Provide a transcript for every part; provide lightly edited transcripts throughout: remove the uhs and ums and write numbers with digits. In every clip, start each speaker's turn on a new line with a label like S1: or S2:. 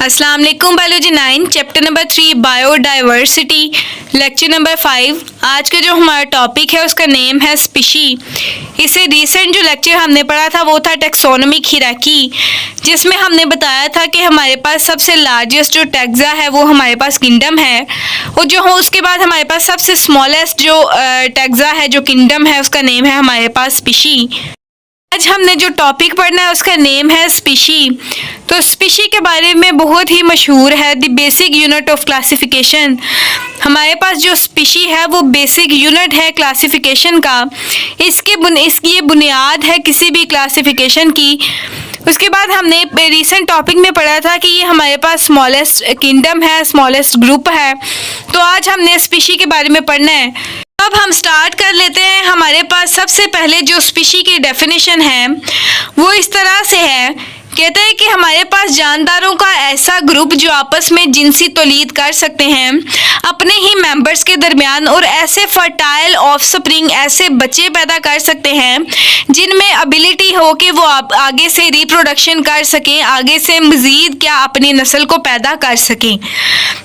S1: अस्सलाम वालेकुम biology 9 chapter number 3 biodiversity lecture number 5। आज का जो हमारा टॉपिक है उसका नेम है स्पीशी। इससे रिसेंट जो लेक्चर हमने पढ़ा था वो था टैक्सोनॉमिक हिरार्की, जिसमें हमने बताया था कि हमारे पास सबसे लार्जेस्ट जो टैक्सा है वो हमारे पास किंगडम है, और जो हो उसके बाद हमारे पास सबसे स्मॉलेस्ट जो टैक्सा है जो किंगडम है उसका नेम है हमारे पास स्पीशी। आज हमने जो टॉपिक पढ़ना है उसका नेम है स्पीशी। तो स्पीशी के बारे में बहुत ही मशहूर है the basic unit of classification. हमारे पास जो स्पीशी है वो बेसिक यूनिट है क्लासिफिकेशन का। इसकी ये बुनियाद है किसी भी क्लासिफिकेशन की। उसके बाद हमने रिसेंट टॉपिक में पढ़ा था कि ये हमारे पास स्मॉलेस्ट किंगडम है, स्मॉलेस्ट ग्रुप है। तो आज हमने स्पीशी के बारे में पढ़ना है। अब हम स्टार्ट कर लेते हैं। हमारे पास सबसे पहले जो स्पीशी की डेफिनेशन है वो इस तरह से है, कहते हैं कि हमारे पास जानदारों का ऐसा ग्रुप जो आपस में जिनसी तौलीद कर सकते हैं अपने ही मेंबर्स के दरमियान, और ऐसे फर्टाइल ऑफस्प्रिंग, ऐसे बच्चे पैदा कर सकते हैं जिनमें एबिलिटी हो कि वो आगे से रिप्रोडक्शन कर सकें, आगे से मज़ीद क्या अपनी नस्ल को पैदा कर सकें।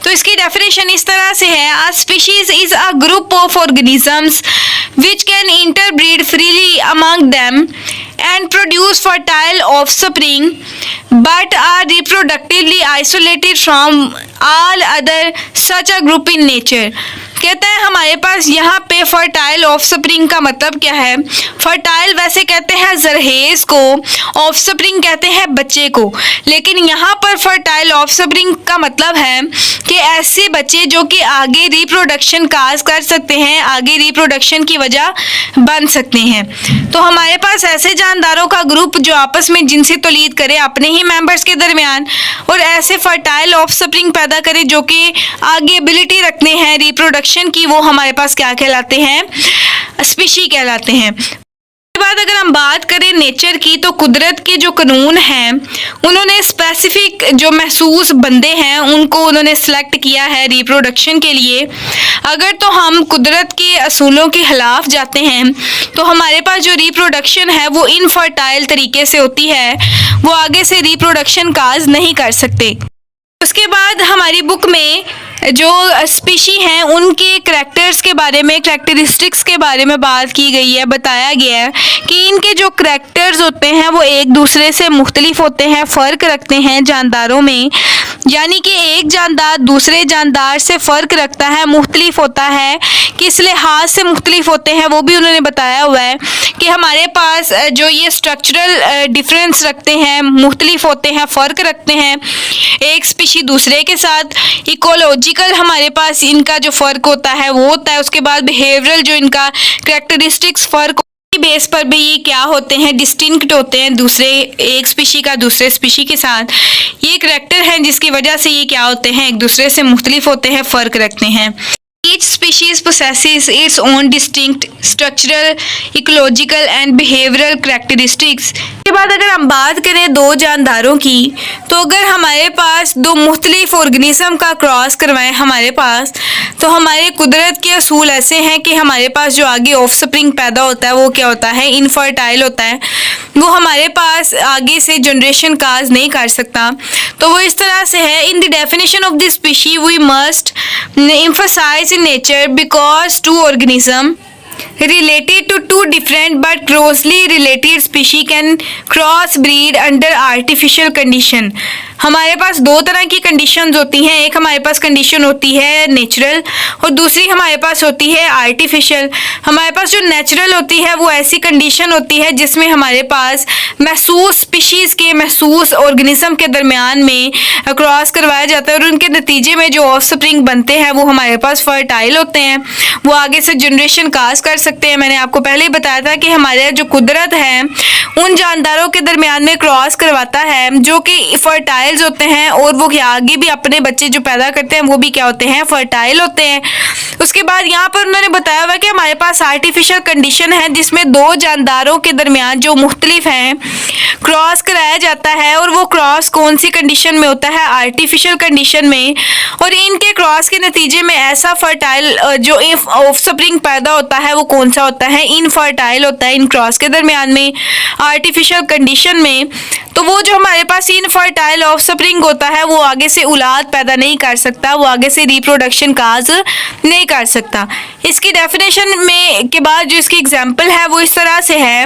S1: तो इसकी डेफिनेशन इस तरह से है, a species is a group of organisms which can interbreed freely among them and produce fertile offspring but are reproductively isolated from all other such a group in nature। कहते हैं हमारे पास यहाँ पे फर्टाइल ऑफस्प्रिंग का मतलब क्या है। Fertile वैसे कहते हैं जरहेज को, ऑफस्प्रिंग कहते हैं बच्चे को, लेकिन यहाँ पर फर्टाइल ऑफस्प्रिंग का मतलब है कि ऐसे बच्चे जो कि आगे रिप्रोडक्शन काज कर सकते हैं, आगे रिप्रोडक्शन की वजह बन सकते हैं। तो हमारे पास ऐसे जानदारों का ग्रुप जो आपस में जिनसी तौलीद करे अपने ही मेंबर्स के दरमियान, और ऐसे फर्टाइल ऑफस्प्रिंग पैदा करे जो कि आगे एबिलिटी रखते हैं रिप्रोडक्शन की, वो हमारे पास क्या कहलाते हैं, स्पीशी कहलाते हैं। उसके बाद अगर हम बात करें नेचर की, तो कुदरत के जो कानून हैं उन्होंने स्पेसिफिक जो महसूस बंदे हैं उनको उन्होंने सेलेक्ट किया है रिप्रोडक्शन के लिए। अगर तो हम कुदरत के असूलों के खिलाफ जाते हैं तो हमारे पास जो रिप्रोडक्शन है वो इनफर्टाइल तरीके से होती है, वो आगे से रिप्रोडक्शन काज नहीं कर सकते। उसके बाद हमारी बुक में जो स्पीशी हैं उनके करैक्टर्स के बारे में, करैक्टरिस्टिक्स के बारे में बात की गई है, बताया गया है कि इनके जो करैक्टर्स होते हैं वो एक दूसरे से मुख्तलिफ होते हैं, फ़र्क रखते हैं जानदारों में। यानी कि एक जानदार दूसरे जानदार से फ़र्क रखता है, मुख्तलिफ होता है, किस लिहाज से मुख्तलिफ होते हैं वो भी उन्होंने बताया हुआ है कि हमारे पास जो ये स्ट्रक्चरल डिफरेंस रखते हैं, मुख्तलिफ होते हैं, फ़र्क रखते हैं एक स्पीशी दूसरे के साथ। इकोलॉजिकल हमारे पास इनका जो फ़र्क होता है वो होता है। उसके बाद बिहेवियरल जो इनका करैक्टरिस्टिक्स फ़र्क बेस पर भी ये क्या होते हैं, डिस्टिंक्ट होते हैं दूसरे एक स्पीशी का दूसरे स्पीशी के साथ। ये करैक्टर हैं जिसकी वजह से ये क्या होते हैं, एक दूसरे से मुख्तलिफ होते हैं, फ़र्क रखते हैं। Each species possesses its own distinct structural, ecological and behavioral characteristics। के बाद अगर हम बात करें दो जानदारों की, तो अगर हमारे पास दो मुख्तलिफ ऑर्गेनिज्म का क्रॉस करवाएं हमारे पास, तो हमारे कुदरत के असूल ऐसे हैं कि हमारे पास जो आगे ऑफस्प्रिंग पैदा होता है वो क्या होता है, इनफर्टाइल होता है, वो हमारे पास आगे से जनरेशन काज नहीं कर सकता। तो वो इस तरह से है, in the definition of the species we must emphasize in nature because two organism related to two different but closely related species can cross breed under artificial condition। हमारे पास दो तरह की कंडीशंस होती हैं, एक हमारे पास कंडीशन होती है नेचुरल और दूसरी हमारे पास होती है आर्टिफिशियल। हमारे पास जो नेचुरल होती है वो ऐसी कंडीशन होती है जिसमें हमारे पास महसूस स्पीशीज़ के महसूस ऑर्गेनिज्म के दरमियान में क्रॉस करवाया जाता है, और उनके नतीजे में जो ऑफस्प्रिंग बनते हैं वो हमारे पास फर्टाइल होते हैं, वो आगे से जनरेशन काज कर सकते हैं। मैंने आपको पहले ही बताया था कि हमारे जो कुदरत है उन जानदारों के दरमियान में क्रॉस करवाता है जो कि फर्टाइल होते हैं, और वो आगे भी अपने बच्चे जो पैदा करते हैं वो भी क्या होते हैं, फर्टाइल होते हैं। उसके बाद यहाँ पर उन्होंने बताया हुआ कि हमारे पास आर्टिफिशियल कंडीशन है जिसमें दो जानदारों के दरमियान जो मुख्तलिफ हैं क्रॉस कराया जाता है, और वो क्रॉस कौन सी कंडीशन में होता है, आर्टिफिशियल कंडीशन में। और इनके क्रॉस के नतीजे में ऐसा फर्टाइल जो ऑफस्प्रिंग पैदा होता है वो कौन सा होता है, इनफर्टाइल होता है इन क्रॉस के दरमियान में आर्टिफिशियल कंडीशन में। तो वो जो हमारे पास इनफर्टाइल ऑफस्प्रिंग होता है वो आगे से औलाद पैदा नहीं कर सकता, वो आगे से रिप्रोडक्शन काज नहीं कर सकता। इसकी डेफिनेशन में के बाद जो इसकी एग्जांपल है वो इस तरह से है,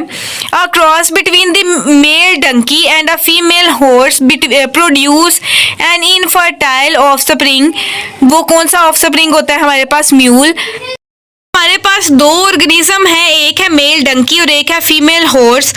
S1: a cross between the male donkey and a female horse produce an infertile offspring. वो कौन सा ऑफस्प्रिंग होता है हमारे पास? म्यूल। हमारे पास दो ऑर्गेनिज्म है, एक है मेल डंकी और एक है फीमेल हॉर्स,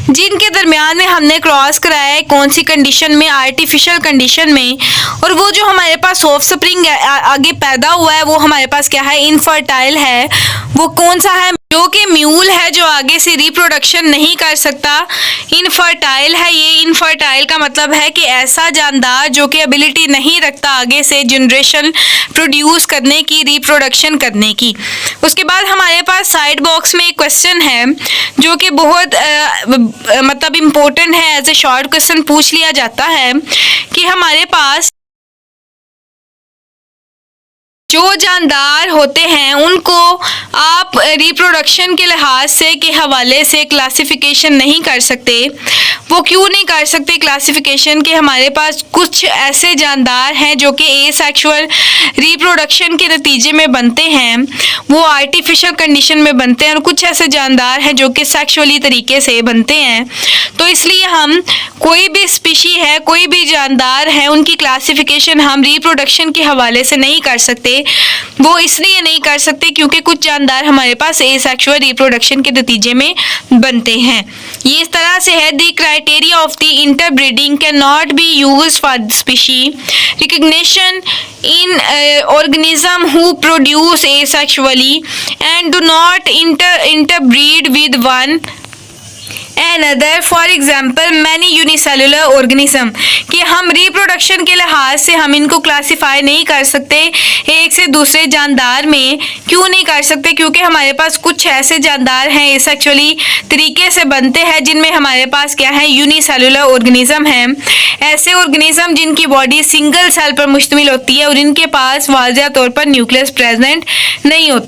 S1: जिनके दरमियान में हमने क्रॉस कराया है। कौन सी कंडीशन में? आर्टिफिशियल कंडीशन में। और वो जो हमारे पास ऑफस्प्रिंग आगे पैदा हुआ है वो हमारे पास क्या है? इनफर्टाइल है। वो कौन सा है? जो कि म्यूल है, जो आगे से रिप्रोडक्शन नहीं कर सकता, इनफर्टाइल है। ये इनफर्टाइल का मतलब है कि ऐसा जानदार जो कि एबिलिटी नहीं रखता आगे से जनरेशन प्रोड्यूस करने की, रिप्रोडक्शन करने की। उसके बाद हमारे पास साइड बॉक्स में एक क्वेश्चन है जो कि बहुत मतलब इम्पोर्टेंट है, एज ए शॉर्ट क्वेश्चन पूछ लिया जाता है कि हमारे पास जो जानदार होते हैं उनको आप रिप्रोडक्शन के लिहाज से के हवाले से क्लासिफिकेशन नहीं कर सकते। वो क्यों नहीं कर सकते क्लासिफिकेशन? के हमारे पास कुछ ऐसे जानदार हैं जो कि एसेक्सुअल रिप्रोडक्शन के नतीजे में बनते हैं, वो आर्टिफिशियल कंडीशन में बनते हैं, और कुछ ऐसे जानदार हैं जो कि सेक्सुअली तरीके से बनते हैं। तो इसलिए हम कोई भी स्पीशी है, कोई भी जानदार है, उनकी क्लासिफिकेशन हम रिप्रोडक्शन के हवाले से नहीं कर सकते। वो इसलिए नहीं कर सकते क्योंकि कुछ जानदार हमारे पास एसेक्सुअल रिप्रोडक्शन के नतीजे में बनते हैं। ये इस तरह से है, the criteria of the interbreeding can not be used for the species recognition in organism who produce asexually and do not interbreed with one another, for example many unicellular organism। कि हम रिप्रोडक्शन के लिहाज से हम इनको classify नहीं कर सकते एक से दूसरे जानदार में। क्यों नहीं कर सकते? क्योंकि हमारे पास कुछ ऐसे जानदार हैं एसेक्सुअली तरीके से बनते हैं जिनमें हमारे पास क्या है? यूनिसेलुलर ऑर्गेनिज्म हैं। ऐसे ऑर्गेनिज्म जिनकी बॉडी सिंगल सेल पर मुश्तमिल होती है और इनके पास वाज़ेह तौर पर न्यूक्लियस प्रेजेंट नहीं होता।